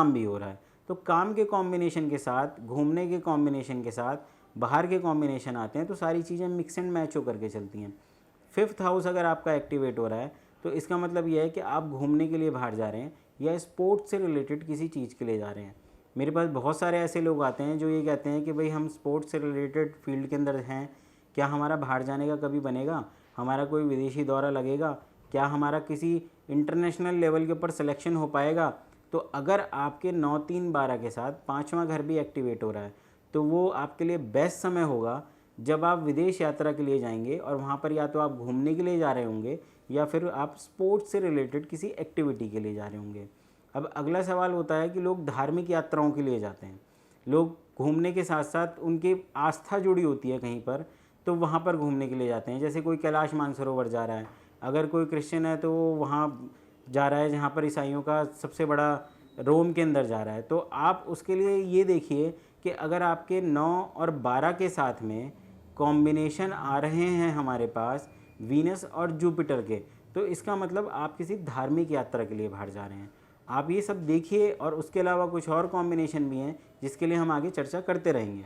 काम भी हो रहा है। तो काम के कॉम्बिनेशन के साथ, घूमने के कॉम्बिनेशन के साथ, बाहर के कॉम्बिनेशन आते हैं, तो सारी चीज़ें मिक्स एंड मैच होकर के चलती हैं। फिफ्थ हाउस अगर आपका एक्टिवेट हो रहा है तो इसका मतलब यह है कि आप घूमने के लिए बाहर जा रहे हैं या स्पोर्ट्स से रिलेटेड किसी चीज़ के लिए जा रहे हैं। मेरे पास बहुत सारे ऐसे लोग आते हैं जो ये कहते हैं कि भाई हम स्पोर्ट्स से रिलेटेड फील्ड के अंदर हैं, क्या हमारा बाहर जाने का कभी बनेगा, हमारा कोई विदेशी दौरा लगेगा, क्या हमारा किसी इंटरनेशनल लेवल के ऊपर सिलेक्शन हो पाएगा। तो अगर आपके 9 3 12 के साथ पाँचवा घर भी एक्टिवेट हो रहा है तो वो आपके लिए बेस्ट समय होगा जब आप विदेश यात्रा के लिए जाएंगे और वहाँ पर या तो आप घूमने के लिए जा रहे होंगे या फिर आप स्पोर्ट्स से रिलेटेड किसी एक्टिविटी के लिए जा रहे होंगे। अब अगला सवाल होता है कि लोग धार्मिक यात्राओं के लिए जाते हैं, लोग घूमने के साथ साथ उनकी आस्था जुड़ी होती है कहीं पर, तो वहाँ पर घूमने के लिए जाते हैं। जैसे कोई कैलाश मानसरोवर जा रहा है, अगर कोई क्रिश्चियन है तो वो वहाँ जा रहा है जहाँ पर ईसाइयों का सबसे बड़ा रोम के अंदर जा रहा है। तो आप उसके लिए ये देखिए कि अगर आपके 9 और 12 के साथ में कॉम्बिनेशन आ रहे हैं हमारे पास वीनस और जुपिटर के, तो इसका मतलब आप किसी धार्मिक यात्रा के लिए बाहर जा रहे हैं। आप ये सब देखिए, और उसके अलावा कुछ और कॉम्बिनेशन भी हैं जिसके लिए हम आगे चर्चा करते रहेंगे।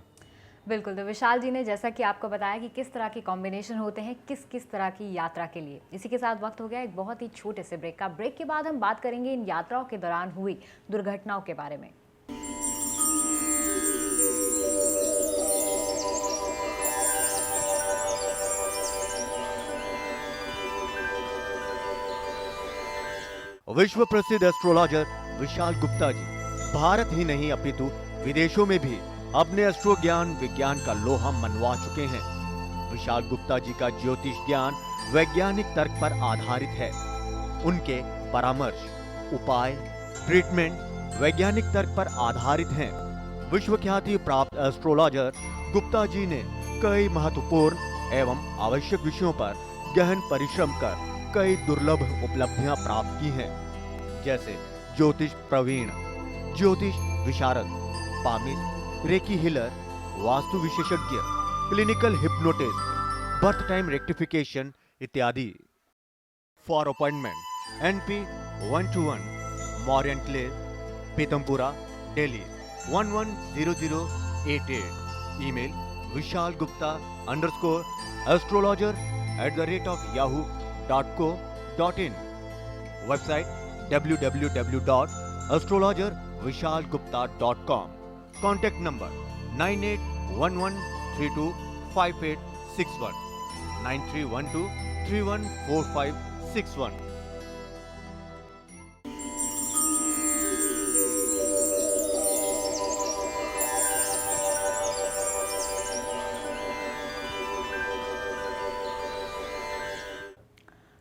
बिल्कुल, तो विशाल जी ने जैसा कि आपको बताया कि किस तरह के कॉम्बिनेशन होते हैं किस किस तरह की यात्रा के लिए। इसी के साथ वक्त हो गया एक बहुत ही छोटे से ब्रेक का। ब्रेक के बाद हम बात करेंगे इन यात्राओं के दौरान हुई दुर्घटनाओं के बारे में। विश्व प्रसिद्ध एस्ट्रोलॉजर विशाल गुप्ता जी भारत ही नहीं अपितु विदेशों में भी अपने एस्ट्रो ज्ञान विज्ञान का लोहा मनवा चुके हैं। विशाल गुप्ता जी का ज्योतिष ज्ञान वैज्ञानिक तर्क पर आधारित है। उनके परामर्श, उपाय, ट्रीटमेंट वैज्ञानिक तर्क पर आधारित हैं। विश्व ख्याति प्राप्त एस्ट्रोलॉजर गुप्ता जी ने कई महत्वपूर्ण एवं आवश्यक विषयों पर गहन परिश्रम कर कई दुर्लभ उपलब्धियां प्राप्त की हैं, जैसे ज्योतिष प्रवीण, ज्योतिष विशारद, पामिस, रेकी हीलर, वास्तु विशेषज्ञ, clinical hypnotist, birth time rectification इत्यादि। फॉर अपॉइंटमेंट NP 121, मॉरियन क्लेव, Pitampura, Delhi 110088। Email vishalgupta_astrologer@yahoo.co.in। Website www.astrologervishalgupta.com। Contact number 9811325861, 9312314561।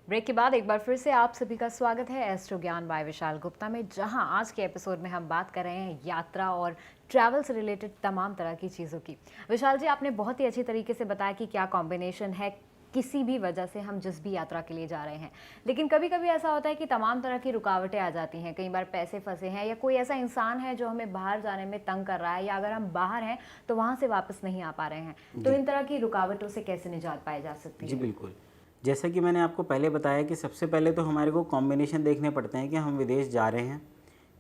Break के बाद एक बार फिर से आप सभी का स्वागत है एस्ट्रो ज्ञान बाय विशाल गुप्ता में, जहां आज के एपिसोड में हम बात कर रहे हैं यात्रा और ट्रैवल से रिलेटेड तमाम तरह की चीज़ों की। विशाल जी, आपने बहुत ही अच्छी तरीके से बताया कि क्या कॉम्बिनेशन है किसी भी वजह से हम जिस भी यात्रा के लिए जा रहे हैं। लेकिन कभी कभी ऐसा होता है कि तमाम तरह की रुकावटें आ जाती हैं। कई बार पैसे फंसे हैं या कोई ऐसा इंसान है जो हमें बाहर जाने में तंग कर रहा है, या अगर हम बाहर हैं तो वहाँ से वापस नहीं आ पा रहे हैं। तो इन तरह की रुकावटों से कैसे निजात पाई जा सकती है? जी बिल्कुल, जैसा कि मैंने आपको पहले बताया कि सबसे पहले तो हमारे को कॉम्बिनेशन देखने पड़ते हैं कि हम विदेश जा रहे हैं,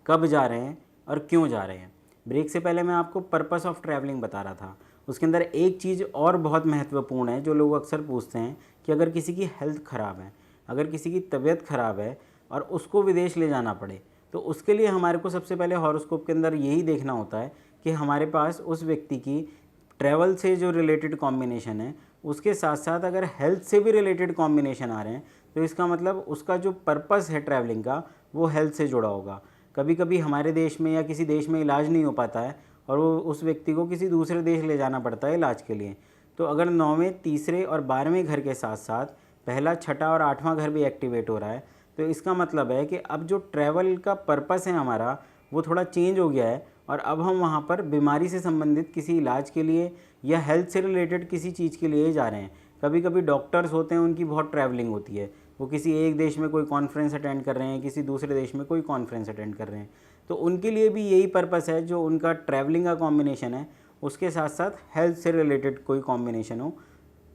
कब जा रहे हैं और क्यों जा रहे हैं। ब्रेक से पहले मैं आपको पर्पस ऑफ ट्रैवलिंग बता रहा था। उसके अंदर एक चीज़ और बहुत महत्वपूर्ण है जो लोग अक्सर पूछते हैं कि अगर किसी की हेल्थ ख़राब है, अगर किसी की तबीयत ख़राब है और उसको विदेश ले जाना पड़े, तो उसके लिए हमारे को सबसे पहले हॉरोस्कोप के अंदर यही देखना होता है कि हमारे पास उस व्यक्ति की ट्रैवल से जो रिलेटेड कॉम्बिनेशन है, उसके साथ साथ अगर हेल्थ से भी रिलेटेड कॉम्बिनेशन आ रहे हैं, तो इसका मतलब उसका जो पर्पस है ट्रैवलिंग का वो हेल्थ से जुड़ा होगा। कभी कभी हमारे देश में या किसी देश में इलाज नहीं हो पाता है और वो उस व्यक्ति को किसी दूसरे देश ले जाना पड़ता है इलाज के लिए। तो अगर 9वें, तीसरे और 12वें घर के साथ साथ पहला, छठा और 8वां घर भी एक्टिवेट हो रहा है, तो इसका मतलब है कि अब जो ट्रैवल का पर्पस है हमारा वो थोड़ा चेंज हो गया है और अब हम वहाँ पर बीमारी से संबंधित किसी इलाज के लिए या हेल्थ से रिलेटेड किसी चीज़ के लिए जा रहे हैं। कभी कभी डॉक्टर्स होते हैं, उनकी बहुत ट्रैवलिंग होती है, वो किसी एक देश में कोई कॉन्फ्रेंस अटेंड कर रहे हैं, किसी दूसरे देश में कोई कॉन्फ्रेंस अटेंड कर रहे हैं, तो उनके लिए भी यही पर्पस है जो उनका ट्रैवलिंग का कॉम्बिनेशन है उसके साथ साथ हेल्थ से रिलेटेड कोई कॉम्बिनेशन हो,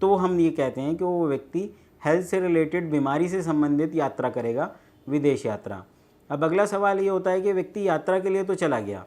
तो हम ये कहते हैं कि वो व्यक्ति हेल्थ से रिलेटेड बीमारी से संबंधित यात्रा करेगा, विदेश यात्रा। अब अगला सवाल ये होता है कि व्यक्ति यात्रा के लिए तो चला गया,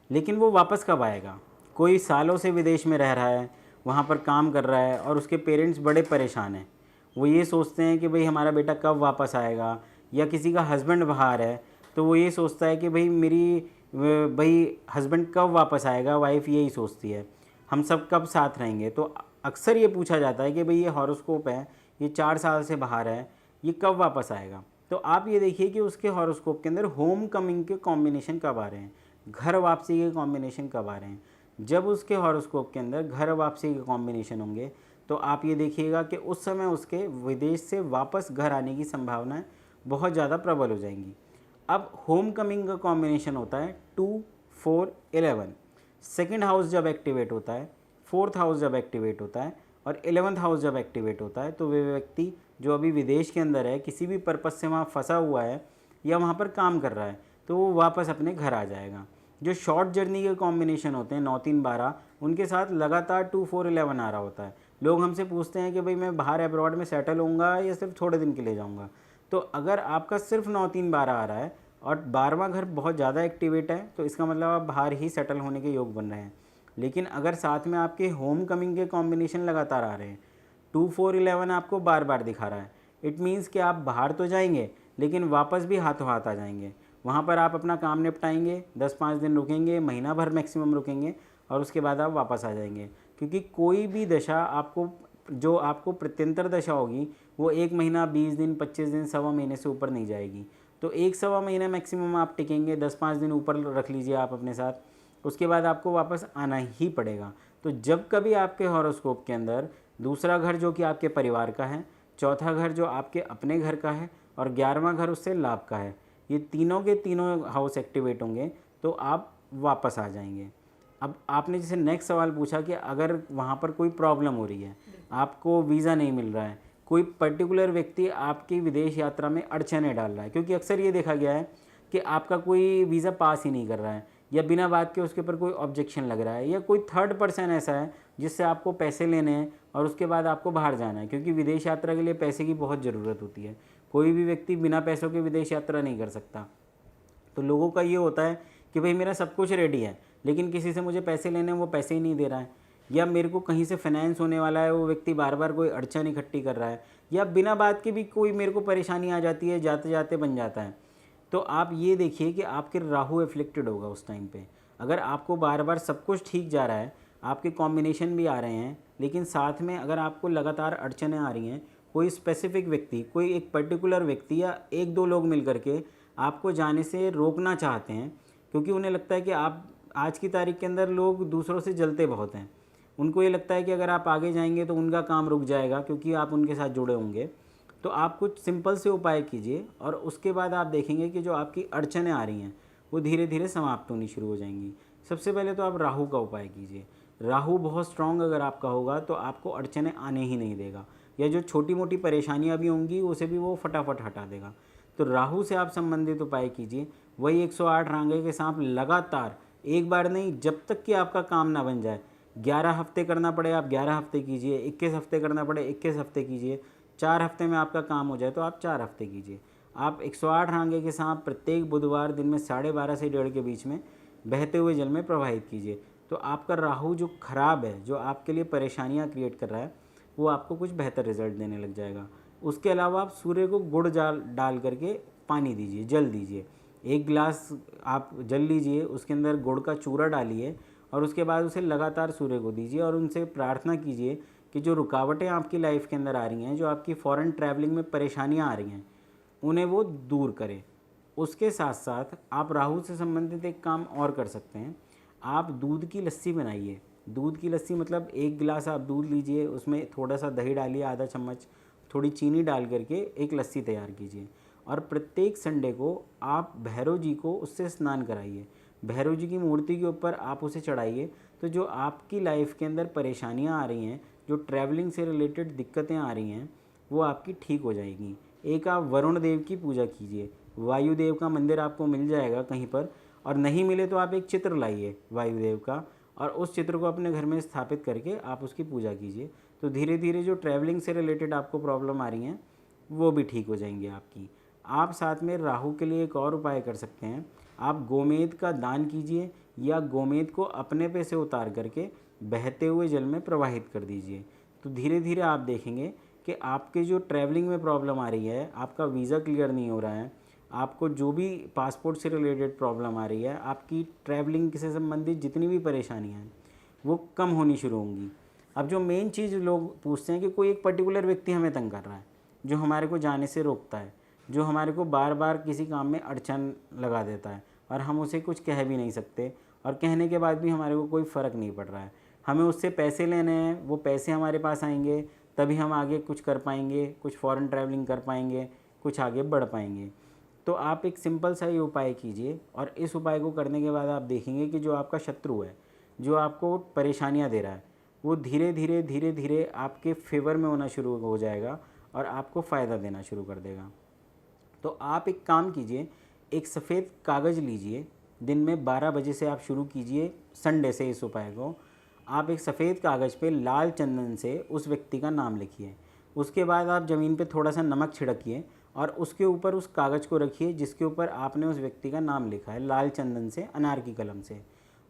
लेकिन वो वापस कब आएगा। कोई सालों से विदेश में रह रहा है, वहाँ पर काम कर रहा है और उसके पेरेंट्स बड़े परेशान हैं। वो ये सोचते हैं कि भाई हमारा बेटा कब वापस आएगा, या किसी का हस्बैंड बाहर है तो वो ये सोचता है कि भाई हस्बैंड कब वापस आएगा, वाइफ यही सोचती है हम सब कब साथ रहेंगे। तो अक्सर ये पूछा जाता है कि भाई ये हॉरोस्कोप है, ये 4 साल से बाहर है, ये कब वापस आएगा। तो आप ये देखिए कि उसके हॉरोस्कोप के अंदर होम कमिंग के कॉम्बिनेशन कब आ रहे हैं, घर वापसी के कॉम्बिनेशन कब आ रहे हैं। जब उसके हॉरोस्कोप के अंदर घर वापसी के कॉम्बिनेशन होंगे तो आप ये देखिएगा कि उस समय उसके विदेश से वापस घर आने की संभावनाएं बहुत ज़्यादा प्रबल हो जाएंगी। अब होम कमिंग का कॉम्बिनेशन होता है 2, 4, 11। सेकेंड हाउस जब एक्टिवेट होता है, फोर्थ हाउस जब एक्टिवेट होता है और 11th हाउस जब एक्टिवेट होता है तो वे व्यक्ति जो अभी विदेश के अंदर है, किसी भी पर्पज़ से वहाँ फंसा हुआ है या वहाँ पर काम कर रहा है, तो वो वापस अपने घर आ जाएगा। जो शॉर्ट जर्नी के कॉम्बिनेशन होते हैं 9, 3, 12, उनके साथ लगातार 2, 4, 11 आ रहा होता है। लोग हमसे पूछते हैं कि भाई मैं बाहर अब्रॉड में सेटल होऊंगा या सिर्फ थोड़े दिन के लिए जाऊंगा। तो अगर आपका सिर्फ 9, 3, 12 आ रहा है और 12वां घर बहुत ज़्यादा एक्टिवेट है तो इसका मतलब आप बाहर ही सेटल होने के योग बन रहे हैं। लेकिन अगर साथ में आपके होम कमिंग के कॉम्बिनेशन लगातार आ रहे हैं, 2, 4, 11 आपको बार बार दिखा रहा है, इट मीन्स कि आप बाहर तो जाएंगे लेकिन वापस भी हाथों हाथ आ जाएंगे। वहाँ पर आप अपना काम निपटाएंगे, 10-5 दिन रुकेंगे, महीना भर मैक्सिमम रुकेंगे और उसके बाद आप वापस आ जाएंगे। क्योंकि कोई भी दशा आपको प्रत्यंतर दशा होगी वो 1 महीना, 20 दिन, 25 दिन, सवा महीने से ऊपर नहीं जाएगी। तो 1 सवा महीना मैक्सिमम आप टिकेंगे, 10-5 दिन ऊपर रख लीजिए आप अपने साथ, उसके बाद आपको वापस आना ही पड़ेगा। तो जब कभी आपके हॉरोस्कोप के अंदर दूसरा घर जो कि आपके परिवार का है, चौथा घर जो आपके अपने घर का है और 11वां घर उससे लाभ का है, ये तीनों के तीनों हाउस एक्टिवेट होंगे तो आप वापस आ जाएंगे। अब आपने जैसे नेक्स्ट सवाल पूछा कि अगर वहाँ पर कोई प्रॉब्लम हो रही है, आपको वीज़ा नहीं मिल रहा है, कोई पर्टिकुलर व्यक्ति आपकी विदेश यात्रा में अड़चनें डाल रहा है, क्योंकि अक्सर ये देखा गया है कि आपका कोई वीज़ा पास ही नहीं कर रहा है या बिना बात के उसके ऊपर कोई ऑब्जेक्शन लग रहा है, या कोई थर्ड पर्सन ऐसा है जिससे आपको पैसे लेने हैं और उसके बाद आपको बाहर जाना है, क्योंकि विदेश यात्रा के लिए पैसे की बहुत ज़रूरत होती है। कोई भी व्यक्ति बिना पैसों के विदेश यात्रा नहीं कर सकता। तो लोगों का ये होता है कि भाई मेरा सब कुछ रेडी है लेकिन किसी से मुझे पैसे लेने हैं, वो पैसे ही नहीं दे रहा है, या मेरे को कहीं से फाइनेंस होने वाला है, वो व्यक्ति बार बार कोई अड़चन इकट्ठी कर रहा है, या बिना बात के भी कोई मेरे को परेशानी आ जाती है, जाते जाते बन जाता है। तो आप ये देखिए कि आपके राहु एफ्लिक्टेड होगा उस टाइम पे। अगर आपको बार बार सब कुछ ठीक जा रहा है, आपके कॉम्बिनेशन भी आ रहे हैं, लेकिन साथ में अगर आपको लगातार अड़चनें आ रही हैं, कोई स्पेसिफिक व्यक्ति, कोई एक पर्टिकुलर व्यक्ति या 1-2 लोग मिल करके आपको जाने से रोकना चाहते हैं, क्योंकि उन्हें लगता है कि आप आज की तारीख के अंदर लोग दूसरों से जलते बहुत हैं। उनको ये लगता है कि अगर आप आगे जाएंगे तो उनका काम रुक जाएगा क्योंकि आप उनके साथ जुड़े होंगे। तो आप कुछ सिंपल से उपाय कीजिए और उसके बाद आप देखेंगे कि जो आपकी अड़चनें आ रही हैं वो धीरे धीरे समाप्त होनी शुरू हो जाएंगी। सबसे पहले तो आप राहु का उपाय कीजिए। राहु बहुत स्ट्रॉन्ग अगर आपका होगा तो आपको अड़चनें आने ही नहीं देगा, या जो छोटी मोटी परेशानियां भी होंगी उसे भी वो फटाफट हटा देगा। तो राहु से आप संबंधित उपाय कीजिए। वही 108 रांगे के सांप लगातार, एक बार नहीं, जब तक कि आपका काम ना बन जाए। 11 हफ्ते करना पड़े आप 11 हफ्ते कीजिए, 21 हफ्ते करना पड़े 21 हफ्ते कीजिए, 4 हफ्ते में आपका काम हो जाए तो आप 4 हफ्ते कीजिए। आप 108 रांगे के सांप प्रत्येक बुधवार दिन में 12:30 से 1:30 के बीच में बहते हुए जल में प्रवाहित कीजिए। तो आपका राहु जो खराब है, जो आपके लिए परेशानियां क्रिएट कर रहा है, वो आपको कुछ बेहतर रिजल्ट देने लग जाएगा। उसके अलावा आप सूर्य को गुड़ डाल करके पानी दीजिए, जल दीजिए। 1 गिलास आप जल लीजिए, उसके अंदर गुड़ का चूरा डालिए और उसके बाद उसे लगातार सूर्य को दीजिए और उनसे प्रार्थना कीजिए कि जो रुकावटें आपकी लाइफ के अंदर आ रही हैं, जो आपकी फॉरेन ट्रैवलिंग में परेशानियां आ रही हैं, उन्हें वो दूर करें। उसके साथ साथ आप राहु से संबंधित एक काम और कर सकते हैं। आप दूध की लस्सी बनाइए। दूध की लस्सी मतलब 1 गिलास आप दूध लीजिए, उसमें थोड़ा सा दही डालिए, आधा चम्मच, थोड़ी चीनी डाल करके एक लस्सी तैयार कीजिए और प्रत्येक संडे को आप भैरव जी को उससे स्नान कराइए। भैरव जी की मूर्ति के ऊपर आप उसे चढ़ाइए। तो जो आपकी लाइफ के अंदर परेशानियां आ रही हैं, जो ट्रैवलिंग से रिलेटेड दिक्कतें आ रही हैं, वो आपकी ठीक हो जाएगी। एक आप वरुण देव की पूजा कीजिए। वायुदेव का मंदिर आपको मिल जाएगा कहीं पर, और नहीं मिले तो आप एक चित्र लाइए वायुदेव का और उस चित्र को अपने घर में स्थापित करके आप उसकी पूजा कीजिए। तो धीरे धीरे जो ट्रैवलिंग से रिलेटेड आपको प्रॉब्लम आ रही हैं वो भी ठीक हो जाएंगी आपकी। आप साथ में राहु के लिए एक और उपाय कर सकते हैं। आप गोमेद का दान कीजिए या गोमेद को अपने पे से उतार करके बहते हुए जल में प्रवाहित कर दीजिए। तो धीरे धीरे आप देखेंगे कि आपके जो ट्रैवलिंग में प्रॉब्लम आ रही है, आपका वीज़ा क्लियर नहीं हो रहा है, आपको जो भी पासपोर्ट से रिलेटेड प्रॉब्लम आ रही है, आपकी ट्रैवलिंग से संबंधित जितनी भी परेशानियाँ हैं वो कम होनी शुरू होंगी। अब जो मेन चीज़ लोग पूछते हैं कि कोई एक पर्टिकुलर व्यक्ति हमें तंग कर रहा है, जो हमारे को जाने से रोकता है, जो हमारे को बार बार किसी काम में अड़चन लगा देता है और हम उसे कुछ कह भी नहीं सकते, और कहने के बाद भी हमारे को कोई फ़र्क नहीं पड़ रहा है। हमें उससे पैसे लेने हैं, वो पैसे हमारे पास आएंगे तभी हम आगे कुछ कर पाएंगे, कुछ फ़ॉरेन ट्रैवलिंग कर पाएंगे, कुछ आगे बढ़ पाएंगे। तो आप एक सिंपल सा ये उपाय कीजिए, और इस उपाय को करने के बाद आप देखेंगे कि जो आपका शत्रु है, जो आपको परेशानियाँ दे रहा है, वो धीरे धीरे आपके फेवर में होना शुरू हो जाएगा और आपको फ़ायदा देना शुरू कर देगा। तो आप एक काम कीजिए, एक सफ़ेद कागज़ लीजिए, दिन में 12 बजे से आप शुरू कीजिए संडे से इस उपाय को। आप एक सफ़ेद कागज़ पे लाल चंदन से उस व्यक्ति का नाम लिखिए। उसके बाद आप ज़मीन पे थोड़ा सा नमक छिड़किए और उसके ऊपर उस कागज़ को रखिए जिसके ऊपर आपने उस व्यक्ति का नाम लिखा है, लाल चंदन से, अनार की कलम से।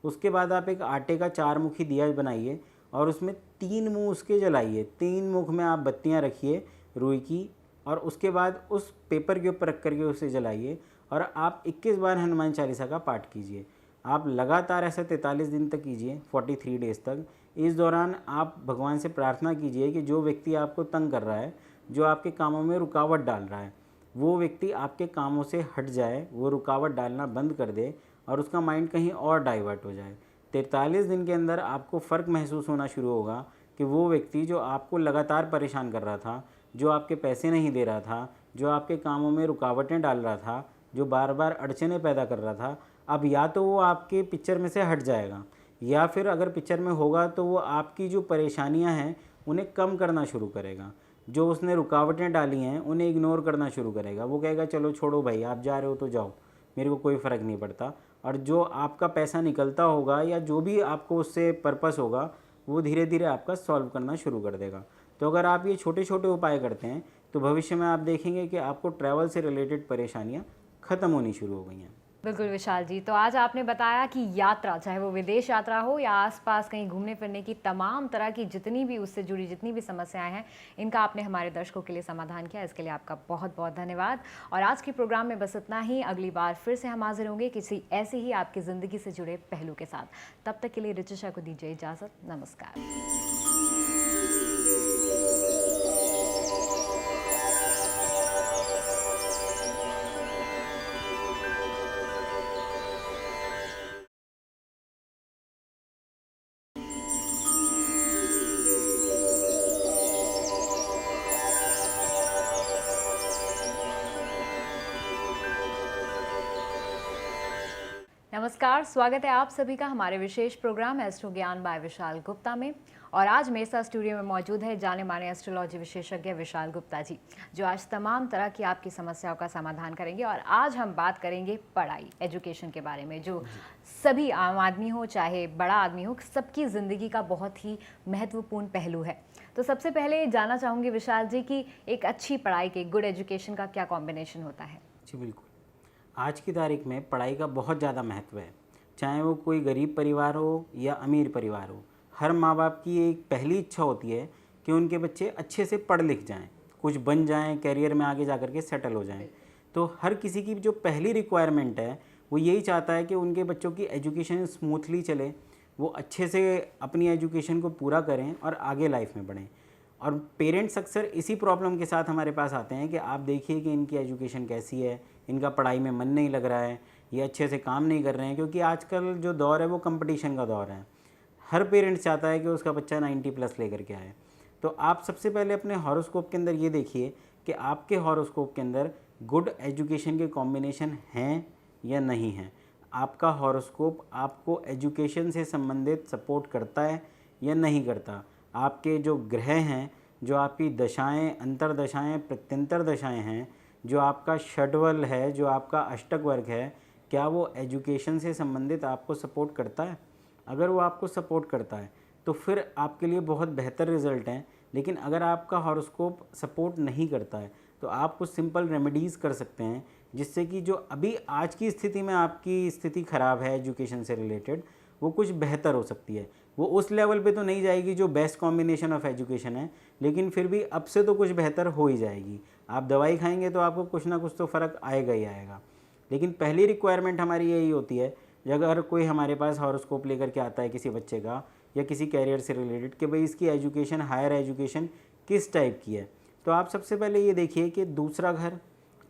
उसके बाद आप एक आटे का 4 मुखी दिया बनाइए और उसमें 3 मुँह उसके जलाइए। 3 मुख में आप बत्तियाँ रखिए रुई की, और उसके बाद उस पेपर के ऊपर रख करके उसे जलाइए और आप 21 बार हनुमान चालीसा का पाठ कीजिए। आप लगातार ऐसा 43 दिन तक कीजिए, 43 डेज़ तक। इस दौरान आप भगवान से प्रार्थना कीजिए कि जो व्यक्ति आपको तंग कर रहा है, जो आपके कामों में रुकावट डाल रहा है, वो व्यक्ति आपके कामों से हट जाए, वो रुकावट डालना बंद कर दे और उसका माइंड कहीं और डाइवर्ट हो जाए। 43 दिन के अंदर आपको फ़र्क महसूस होना शुरू होगा कि वो व्यक्ति जो आपको लगातार परेशान कर रहा था, जो आपके पैसे नहीं दे रहा था, जो आपके कामों में रुकावटें डाल रहा था, जो बार बार अड़चनें पैदा कर रहा था, अब या तो वो आपके पिक्चर में से हट जाएगा, या फिर अगर पिक्चर में होगा तो वो आपकी जो परेशानियां हैं उन्हें कम करना शुरू करेगा। जो उसने रुकावटें डाली हैं उन्हें इग्नोर करना शुरू करेगा। वो कहेगा चलो छोड़ो भाई, आप जा रहे हो तो जाओ, मेरे को कोई फ़र्क नहीं पड़ता। और जो आपका पैसा निकलता होगा या जो भी आपको उससे पर्पस होगा, वो धीरे धीरे आपका सॉल्व करना शुरू कर देगा। तो अगर आप ये छोटे छोटे उपाय करते हैं तो भविष्य में आप देखेंगे कि आपको ट्रैवल से रिलेटेड परेशानियाँ ख़त्म होनी शुरू हो गई हैं। बिल्कुल विशाल जी, तो आज आपने बताया कि यात्रा, चाहे वो विदेश यात्रा हो या आसपास कहीं घूमने फिरने की, तमाम तरह की जितनी भी उससे जुड़ी जितनी भी समस्याएं हैं, इनका आपने हमारे दर्शकों के लिए समाधान किया। इसके लिए आपका बहुत बहुत धन्यवाद। और आज के प्रोग्राम में बस इतना ही। अगली बार फिर से हम हाजिर होंगे किसी ऐसे ही आपकी ज़िंदगी से जुड़े पहलू के साथ। तब तक के लिए ऋचिशा को दीजिए इजाज़त। नमस्कार। नमस्कार, स्वागत है आप सभी का हमारे विशेष प्रोग्राम एस्ट्रो ज्ञान बाय विशाल गुप्ता में। और आज मेरे साथ स्टूडियो में मौजूद है जाने माने एस्ट्रोलॉजी विशेषज्ञ विशाल गुप्ता जी, जो आज तमाम तरह की आपकी समस्याओं का समाधान करेंगे। और आज हम बात करेंगे पढ़ाई, एजुकेशन के बारे में, जो सभी आम आदमी हो चाहे बड़ा आदमी हो, सबकी ज़िंदगी का बहुत ही महत्वपूर्ण पहलू है। तो सबसे पहले जानना चाहूँगी विशाल जी कि एक अच्छी पढ़ाई के, गुड एजुकेशन का क्या कॉम्बिनेशन होता है? जी बिल्कुल। आज की तारीख में पढ़ाई का बहुत ज़्यादा महत्व है, चाहे वो कोई गरीब परिवार हो या अमीर परिवार हो। हर माँ बाप की एक पहली इच्छा होती है कि उनके बच्चे अच्छे से पढ़ लिख जाएं, कुछ बन जाएं, करियर में आगे जा कर के सेटल हो जाएं। तो हर किसी की जो पहली रिक्वायरमेंट है वो यही चाहता है कि उनके बच्चों की एजुकेशन स्मूथली चले, वो अच्छे से अपनी एजुकेशन को पूरा करें और आगे लाइफ में बढ़ें। और पेरेंट्स अक्सर इसी प्रॉब्लम के साथ हमारे पास आते हैं कि आप देखिए कि इनकी एजुकेशन कैसी है, इनका पढ़ाई में मन नहीं लग रहा है, ये अच्छे से काम नहीं कर रहे हैं। क्योंकि आजकल जो दौर है वो कंपटीशन का दौर है। हर पेरेंट्स चाहता है कि उसका बच्चा 90+ लेकर के आए। तो आप सबसे पहले अपने हॉरोस्कोप के अंदर ये देखिए कि आपके हॉरोस्कोप के अंदर गुड एजुकेशन के कॉम्बिनेशन हैं या नहीं हैं। आपका हॉरोस्कोप आपको एजुकेशन से संबंधित सपोर्ट करता है या नहीं करता। आपके जो ग्रह हैं, जो आपकी दशाएं, अंतर्दशाएं, प्रत्यंतर दशाएं हैं, जो आपका षड्वल है, जो आपका अष्टक वर्ग है, क्या वो एजुकेशन से संबंधित आपको सपोर्ट करता है? अगर वो आपको सपोर्ट करता है तो फिर आपके लिए बहुत बेहतर रिजल्ट हैं। लेकिन अगर आपका हॉरोस्कोप सपोर्ट नहीं करता है, तो आप कुछ सिंपल रेमेडीज़ कर सकते हैं जिससे कि जो अभी आज की स्थिति में आपकी स्थिति ख़राब है एजुकेशन से रिलेटेड, वो कुछ बेहतर हो सकती है। वो उस लेवल पे तो नहीं जाएगी जो बेस्ट कॉम्बिनेशन ऑफ एजुकेशन है, लेकिन फिर भी अब से तो कुछ बेहतर हो ही जाएगी। आप दवाई खाएंगे तो आपको कुछ ना कुछ तो फ़र्क आएगा ही आएगा। लेकिन पहली रिक्वायरमेंट हमारी यही होती है, अगर कोई हमारे पास हॉरोस्कोप लेकर के आता है किसी बच्चे का या किसी कैरियर से रिलेटेड, कि भाई इसकी एजुकेशन, हायर एजुकेशन किस टाइप की है, तो आप सबसे पहले ये देखिए कि दूसरा घर,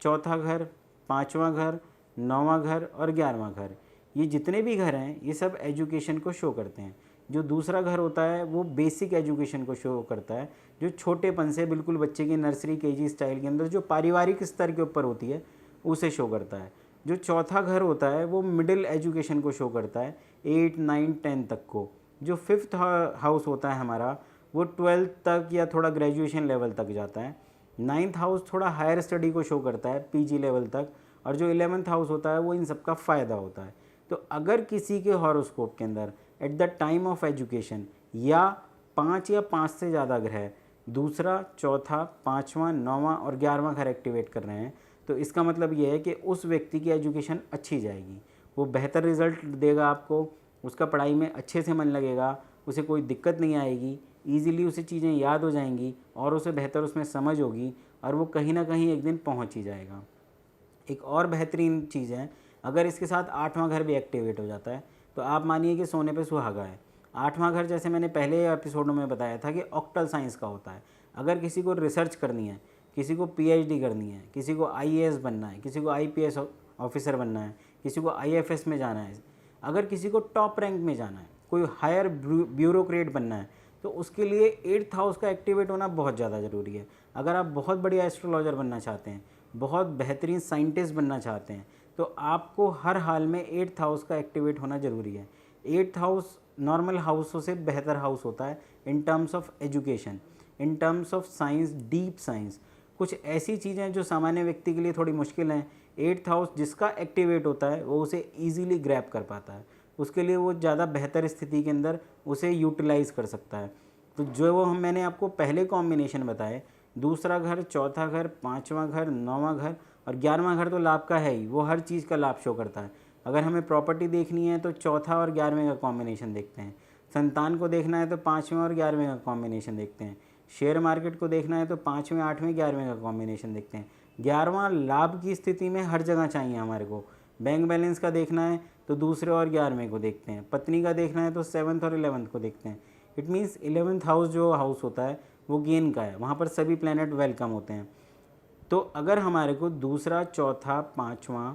चौथा घर, पाँचवा घर, नौवां घर और 11वां घर, ये जितने भी घर हैं ये सब एजुकेशन को शो करते हैं। जो दूसरा घर होता है वो बेसिक एजुकेशन को शो करता है, जो छोटेपन से बिल्कुल बच्चे की नर्सरी केजी स्टाइल के अंदर जो पारिवारिक स्तर के ऊपर होती है उसे शो करता है। जो चौथा घर होता है वो मिडिल एजुकेशन को शो करता है, 8, 9, 10 तक को। जो फिफ्थ हाउस होता है हमारा वो 12th तक या थोड़ा ग्रेजुएशन लेवल तक जाता है। 9th हाउस थोड़ा हायर स्टडी को शो करता है, पीजी लेवल तक। और जो 11th हाउस होता है वो इन सब का फ़ायदा होता है। तो अगर किसी के हॉरोस्कोप के अंदर at the time of education या 5 से ज़्यादा ग्रह दूसरा, चौथा, पाँचवा, नौवां और 11वां घर एक्टिवेट कर रहे हैं, तो इसका मतलब ये है कि उस व्यक्ति की एजुकेशन अच्छी जाएगी, वो बेहतर रिजल्ट देगा आपको, उसका पढ़ाई में अच्छे से मन लगेगा, उसे कोई दिक्कत नहीं आएगी, ईज़िली उसे चीज़ें याद हो जाएंगी और उसे बेहतर उसमें समझ होगी और वो कहीं ना कहीं एक दिन पहुंच ही जाएगा। एक और बेहतरीन चीज़ है, अगर इसके साथ 8वां घर भी एक्टिवेट हो जाता है तो आप मानिए कि सोने पे सुहागा है। 8वां घर जैसे मैंने पहले एपिसोडों में बताया था कि ऑक्टल साइंस का होता है। अगर किसी को रिसर्च करनी है, किसी को पीएचडी करनी है, किसी को आईएएस बनना है, किसी को आईपीएस ऑफिसर बनना है, किसी को आईएफएस में जाना है, अगर किसी को टॉप रैंक में जाना है, कोई हायर ब्यूरोक्रेट बनना है, तो उसके लिए 8th हाउस का एक्टिवेट होना बहुत ज़्यादा ज़रूरी है। अगर आप बहुत बढ़िया एस्ट्रोलॉजर बनना चाहते हैं, बहुत बेहतरीन साइंटिस्ट बनना चाहते हैं, तो आपको हर हाल में 8th हाउस का एक्टिवेट होना ज़रूरी है। 8th हाउस नॉर्मल हाउसों से बेहतर हाउस होता है in terms of education, in terms of science, deep science. कुछ ऐसी चीज़ें जो सामान्य व्यक्ति के लिए थोड़ी मुश्किल हैं, 8th हाउस जिसका एक्टिवेट होता है वो उसे ईजीली ग्रैब कर पाता है, उसके लिए वो ज़्यादा बेहतर स्थिति के अंदर उसे यूटिलाइज़ कर सकता है। तो जो वो मैंने आपको पहले कॉम्बिनेशन बताए, दूसरा घर, चौथा घर, पाँचवां घर, नौवां घर और 11वां घर तो लाभ का है ही, वो हर चीज़ का लाभ शो करता है। अगर हमें प्रॉपर्टी देखनी है तो चौथा और 11वें का कॉम्बिनेशन देखते हैं, संतान को देखना है तो 5वें और 11वें का कॉम्बिनेशन देखते हैं, शेयर मार्केट को देखना है तो 5वें, 8वें, 11वें का कॉम्बिनेशन देखते हैं। 11वां लाभ की स्थिति में हर जगह चाहिए हमारे को। बैंक बैलेंस का देखना है तो दूसरे और 11वें को देखते हैं, पत्नी का देखना है तो 7th और 11th को देखते हैं। इट मीन्स 11th हाउस जो हाउस होता है वो गेन का है, वहाँ पर सभी प्लैनेट वेलकम होते हैं। तो अगर हमारे को दूसरा, चौथा, पाँचवां,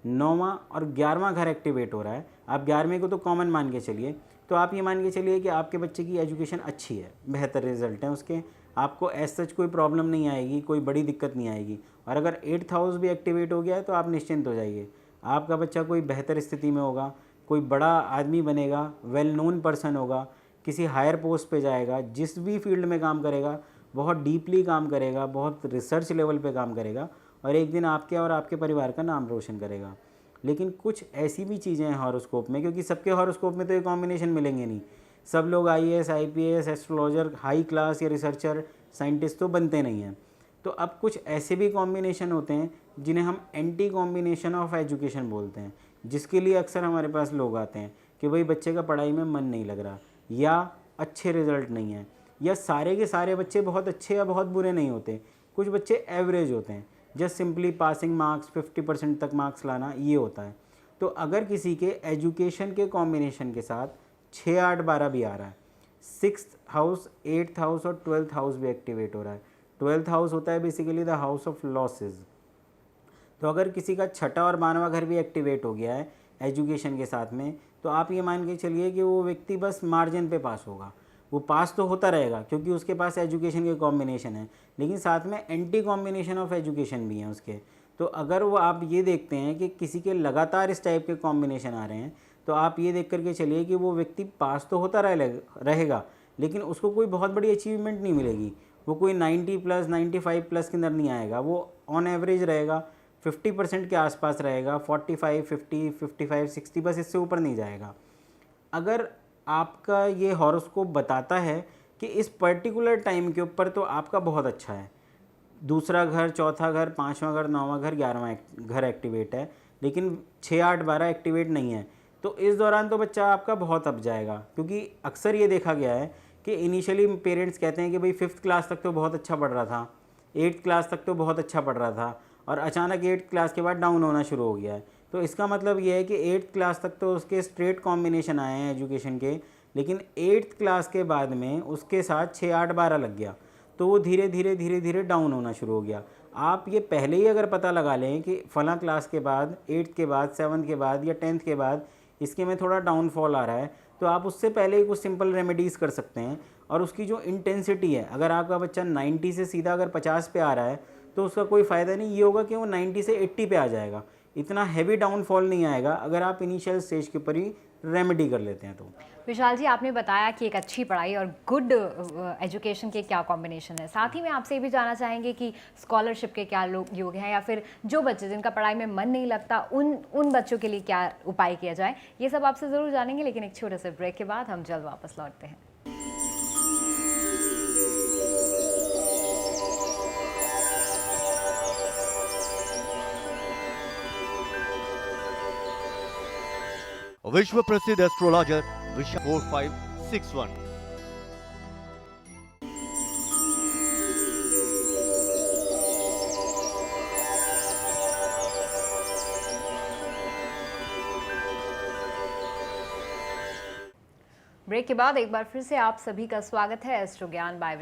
नौवां और 11वां घर एक्टिवेट हो रहा है, आप 11वें को तो कॉमन मान के चलिए, तो आप ये मान के चलिए कि आपके बच्चे की एजुकेशन अच्छी है, बेहतर रिजल्ट है उसके, आपको एज सच कोई प्रॉब्लम नहीं आएगी, कोई बड़ी दिक्कत नहीं आएगी। और अगर 8th हाउस भी एक्टिवेट हो गया है तो आप निश्चिंत हो जाइए, आपका बच्चा कोई बेहतर स्थिति में होगा, कोई बड़ा आदमी बनेगा, वेल नोन पर्सन होगा, किसी हायर पोस्ट पे जाएगा, जिस भी फील्ड में काम करेगा बहुत डीपली काम करेगा, बहुत रिसर्च लेवल पे काम करेगा और एक दिन आपके और आपके परिवार का नाम रोशन करेगा। लेकिन कुछ ऐसी भी चीज़ें हैं हॉरोस्कोप में, क्योंकि सबके हॉरोस्कोप में तो ये कॉम्बिनेशन मिलेंगे नहीं, सब लोग IAS, IPS, astrologer, high class या रिसर्चर, साइंटिस्ट तो बनते नहीं हैं। तो अब कुछ ऐसे भी कॉम्बिनेशन होते हैं जिन्हें हम एंटी कॉम्बिनेशन ऑफ एजुकेशन बोलते हैं, जिसके लिए अक्सर हमारे पास लोग आते हैं कि भाई बच्चे का पढ़ाई में मन नहीं लग रहा, या अच्छे रिजल्ट नहीं है, या सारे के सारे बच्चे बहुत अच्छे या बहुत बुरे नहीं होते, कुछ बच्चे एवरेज होते हैं, जस्ट सिंपली पासिंग मार्क्स, 50% तक मार्क्स लाना, ये होता है। तो अगर किसी के एजुकेशन के कॉम्बिनेशन के साथ 6, 8, 12 भी आ रहा है, 6th हाउस, 8th हाउस और 12th हाउस भी एक्टिवेट हो रहा है। 12th हाउस होता है basically the house of losses. तो अगर किसी का 6ठा और 12वां घर भी एक्टिवेट हो गया है एजुकेशन के साथ में, तो आप ये मान के चलिए कि वो व्यक्ति बस मार्जिन पे पास होगा, वो पास तो होता रहेगा क्योंकि उसके पास एजुकेशन के कॉम्बिनेशन है, लेकिन साथ में एंटी कॉम्बिनेशन ऑफ एजुकेशन भी हैं उसके। तो अगर वो आप ये देखते हैं कि किसी के लगातार इस टाइप के कॉम्बिनेशन आ रहे हैं, तो आप ये देख करके चलिए कि वो व्यक्ति पास तो होता रहेगा, लेकिन उसको कोई बहुत बड़ी अचीवमेंट नहीं मिलेगी, वो कोई 90+, 95+ के अंदर नहीं आएगा, वो ऑन एवरेज रहेगा, 50% के आसपास रहेगा, 45, 50, 55, 60, बस इससे ऊपर नहीं जाएगा। अगर आपका ये हॉरोस्कोप बताता है कि इस पर्टिकुलर टाइम के ऊपर तो आपका बहुत अच्छा है, दूसरा घर, चौथा घर, पाँचवां घर, नौवां घर, 11वां घर एक्टिवेट है, लेकिन 6, 8, 12 एक्टिवेट नहीं है। तो इस दौरान तो बच्चा आपका बहुत अप जाएगा, क्योंकि अक्सर ये देखा गया है कि इनिशियली पेरेंट्स कहते हैं कि भाई 5th क्लास तक तो बहुत अच्छा पढ़ रहा था, 8th क्लास तक तो बहुत अच्छा पढ़ रहा था, और अचानक 8th क्लास के बाद डाउन होना शुरू हो गया है। तो इसका मतलब ये है कि 8th क्लास तक तो उसके स्ट्रेट कॉम्बिनेशन आए हैं एजुकेशन के, लेकिन 8th क्लास के बाद में उसके साथ 6, 8, 12 लग गया, तो वो धीरे धीरे डाउन होना शुरू हो गया। आप ये पहले ही अगर पता लगा लें कि फ़लाँ क्लास के बाद, 8th के बाद, 7th के बाद या 10th के बाद इसके में थोड़ा डाउनफॉल आ रहा है, तो आप उससे पहले ही कुछ सिंपल रेमेडीज़ कर सकते हैं। और उसकी जो इंटेंसिटी है, अगर आपका बच्चा 90 से सीधा अगर 50 पे आ रहा है, तो उसका कोई फ़ायदा नहीं ये होगा कि वो 90 से 80 पे आ जाएगा। इतना हैवी डाउनफॉल नहीं आएगा अगर आप इनिशियल स्टेज के ऊपर ही रेमेडी कर लेते हैं तो। विशाल जी, आपने बताया कि एक अच्छी पढ़ाई और गुड एजुकेशन के क्या कॉम्बिनेशन है। साथ ही में आपसे ये भी जानना चाहेंगे कि स्कॉलरशिप के क्या योग हैं, या फिर जो बच्चे जिनका पढ़ाई में मन नहीं लगता उन बच्चों के लिए क्या उपाय किया जाए। ये सब आपसे ज़रूर जानेंगे, लेकिन एक छोटे से ब्रेक के बाद हम जल्द वापस लौटते हैं। विश्व प्रसिद्ध एस्ट्रोलॉजर विशाल 4561। ब्रेक के बाद एक बार फिर से आप सभी का स्वागत है एस्ट्रो ज्ञान बाय